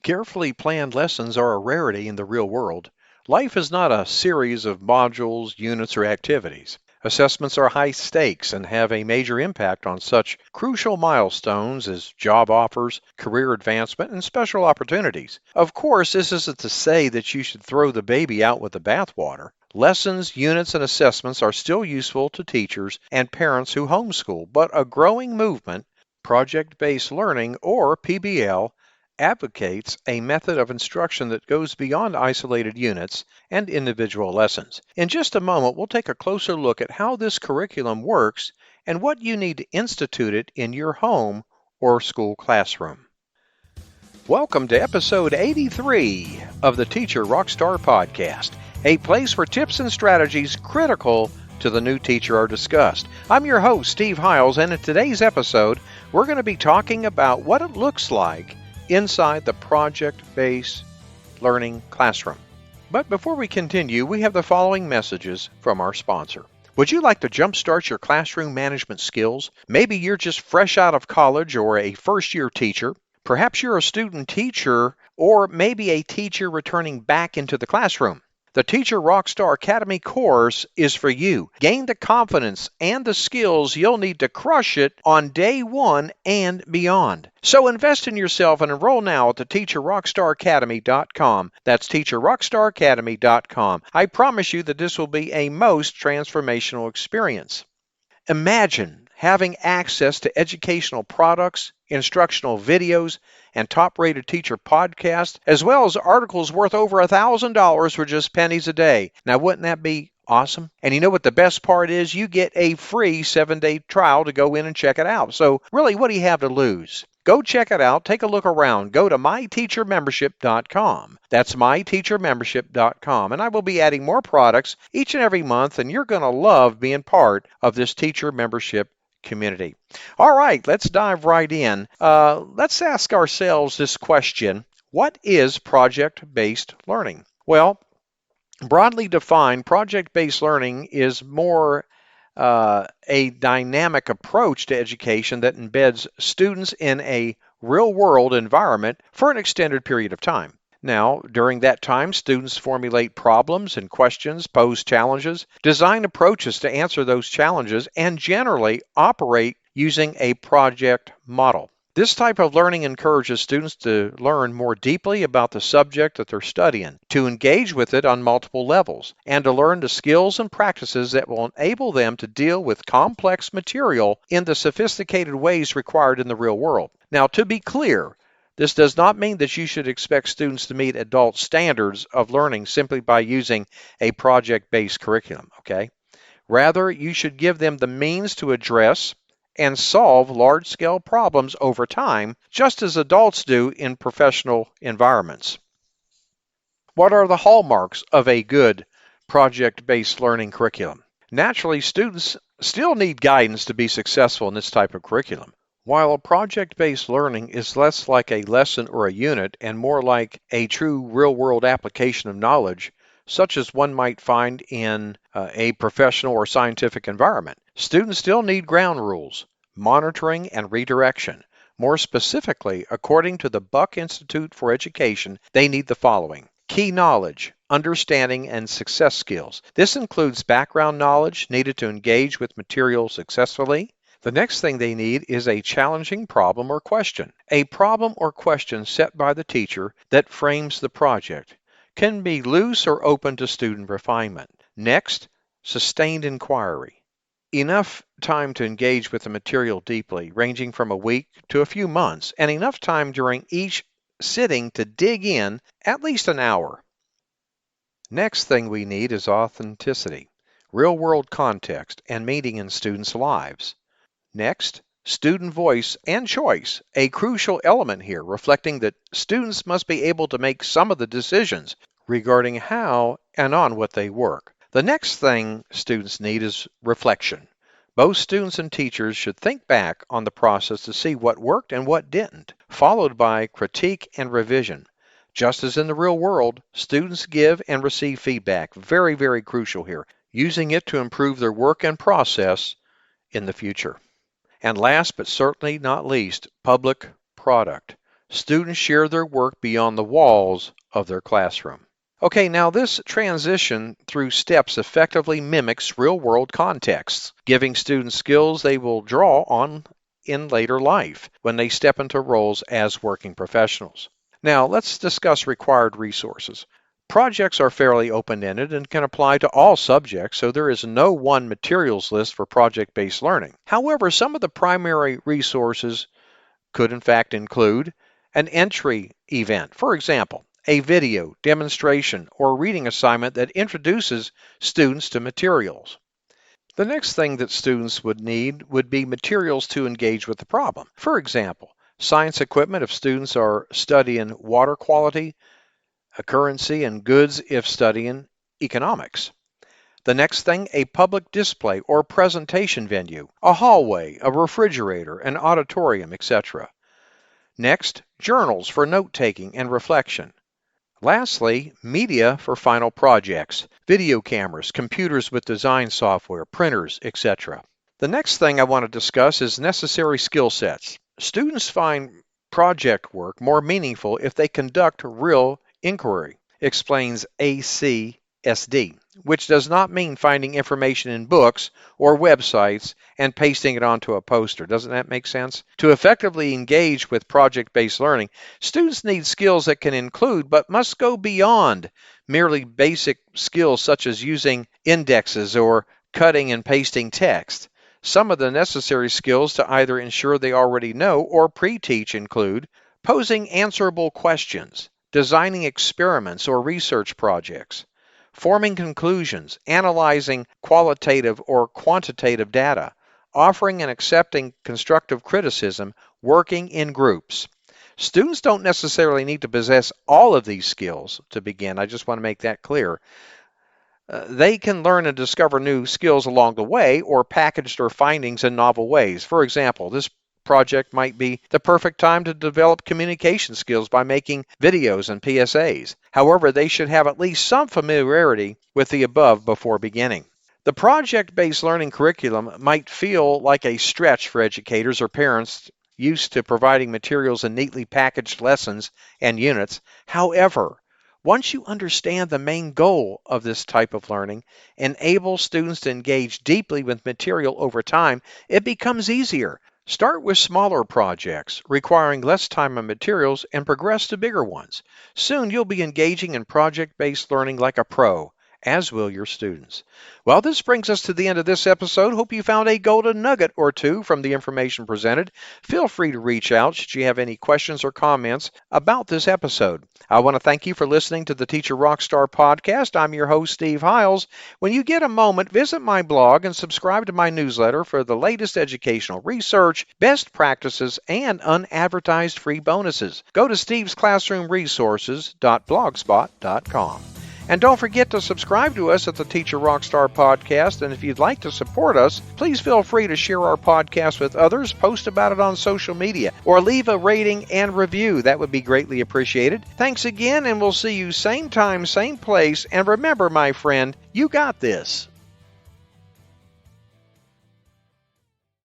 Carefully planned lessons are a rarity in the real world. Life is not a series of modules, units, or activities. Assessments are high stakes and have a major impact on such crucial milestones as job offers, career advancement, and special opportunities. Of course, this isn't to say that you should throw the baby out with the bathwater. Lessons, units, and assessments are still useful to teachers and parents who homeschool, but a growing movement, project-based learning, or PBL, advocates a method of instruction that goes beyond isolated units and individual lessons. In just a moment, we'll take a closer look at how this curriculum works and what you need to institute it in your home or school classroom. Welcome to episode 83 of the Teacher Rockstar Podcast, a place where tips and strategies critical to the new teacher are discussed. I'm your host, Steve Hiles, and in today's episode, we're going to be talking about what it looks like inside the project-based learning classroom. But before we continue, we have the following messages from our sponsor. Would you like to jumpstart your classroom management skills? Maybe you're just fresh out of college or a first-year teacher. Perhaps you're a student teacher or maybe a teacher returning back into the classroom. The Teacher Rockstar Academy course is for you. Gain the confidence and the skills you'll need to crush it on day one and beyond. So invest in yourself and enroll now at the TeacherRockstarAcademy.com. That's TeacherRockstarAcademy.com. I promise you that this will be a most transformational experience. Imagine having access to educational products, instructional videos, and top-rated teacher podcasts, as well as articles worth over $1,000 for just pennies a day. Now, wouldn't that be awesome? And you know what the best part is? You get a free 7-day trial to go in and check it out. So really, what do you have to lose? Go check it out. Take a look around. Go to myteachermembership.com. That's myteachermembership.com. And I will be adding more products each and every month, and you're going to love being part of this teacher membership community. All right, let's dive right in. Let's ask ourselves this question. What is project-based learning? Well, broadly defined, project-based learning is more a dynamic approach to education that embeds students in a real-world environment for an extended period of time. Now, during that time, students formulate problems and questions, pose challenges, design approaches to answer those challenges, and generally operate using a project model. This type of learning encourages students to learn more deeply about the subject that they're studying, to engage with it on multiple levels, and to learn the skills and practices that will enable them to deal with complex material in the sophisticated ways required in the real world. Now, to be clear, this does not mean that you should expect students to meet adult standards of learning simply by using a project-based curriculum, okay? Rather, you should give them the means to address and solve large-scale problems over time, just as adults do in professional environments. What are the hallmarks of a good project-based learning curriculum? Naturally, students still need guidance to be successful in this type of curriculum. While a project-based learning is less like a lesson or a unit and more like a true real-world application of knowledge, such as one might find in a professional or scientific environment, students still need ground rules, monitoring, and redirection. More specifically, according to the Buck Institute for Education, they need the following: key knowledge, understanding, and success skills. This includes background knowledge needed to engage with material successfully. The next thing they need is a challenging problem or question. A problem or question set by the teacher that frames the project. Can be loose or open to student refinement. Next, sustained inquiry. Enough time to engage with the material deeply, ranging from a week to a few months, and enough time during each sitting to dig in at least an hour. Next thing we need is authenticity, real-world context, and meaning in students' lives. Next, student voice and choice, a crucial element here, reflecting that students must be able to make some of the decisions regarding how and on what they work. The next thing students need is reflection. Both students and teachers should think back on the process to see what worked and what didn't, followed by critique and revision. Just as in the real world, students give and receive feedback, very, very crucial here, using it to improve their work and process in the future. And last but certainly not least, public product. Students share their work beyond the walls of their classroom. Okay, now this transition through steps effectively mimics real-world contexts, giving students skills they will draw on in later life when they step into roles as working professionals. Now, let's discuss required resources. Projects are fairly open-ended and can apply to all subjects, so there is no one materials list for project-based learning. However, some of the primary resources could in fact include an entry event. For example, a video, demonstration, or reading assignment that introduces students to materials. The next thing that students would need would be materials to engage with the problem. For example, science equipment if students are studying water quality, currency, and goods if studying economics. The next thing, a public display or presentation venue, a hallway, a refrigerator, an auditorium, etc. Next, journals for note-taking and reflection. Lastly, media for final projects, video cameras, computers with design software, printers, etc. The next thing I want to discuss is necessary skill sets. Students find project work more meaningful if they conduct real inquiry, explains ACSD, which does not mean finding information in books or websites and pasting it onto a poster. Doesn't that make sense? To effectively engage with project-based learning, students need skills that can include but must go beyond merely basic skills such as using indexes or cutting and pasting text. Some of the necessary skills to either ensure they already know or pre-teach include posing answerable questions, designing experiments or research projects, forming conclusions, analyzing qualitative or quantitative data, offering and accepting constructive criticism, working in groups. Students don't necessarily need to possess all of these skills to begin. I just want to make that clear. They can learn and discover new skills along the way or package their findings in novel ways. For example, this project might be the perfect time to develop communication skills by making videos and PSAs. However, they should have at least some familiarity with the above before beginning. The project-based learning curriculum might feel like a stretch for educators or parents used to providing materials in neatly packaged lessons and units. However, once you understand the main goal of this type of learning, enable students to engage deeply with material over time, it becomes easier. Start with smaller projects requiring less time and materials and progress to bigger ones. Soon you'll be engaging in project-based learning like a pro, as will your students. Well, this brings us to the end of this episode. Hope you found a golden nugget or two from the information presented. Feel free to reach out should you have any questions or comments about this episode. I want to thank you for listening to the Teacher Rockstar podcast. I'm your host, Steve Hiles. When you get a moment, visit my blog and subscribe to my newsletter for the latest educational research, best practices, and unadvertised free bonuses. Go to stevesclassroomresources.blogspot.com. And don't forget to subscribe to us at the Teacher Rockstar Podcast. And if you'd like to support us, please feel free to share our podcast with others, post about it on social media, or leave a rating and review. That would be greatly appreciated. Thanks again, and we'll see you same time, same place. And remember, my friend, you got this.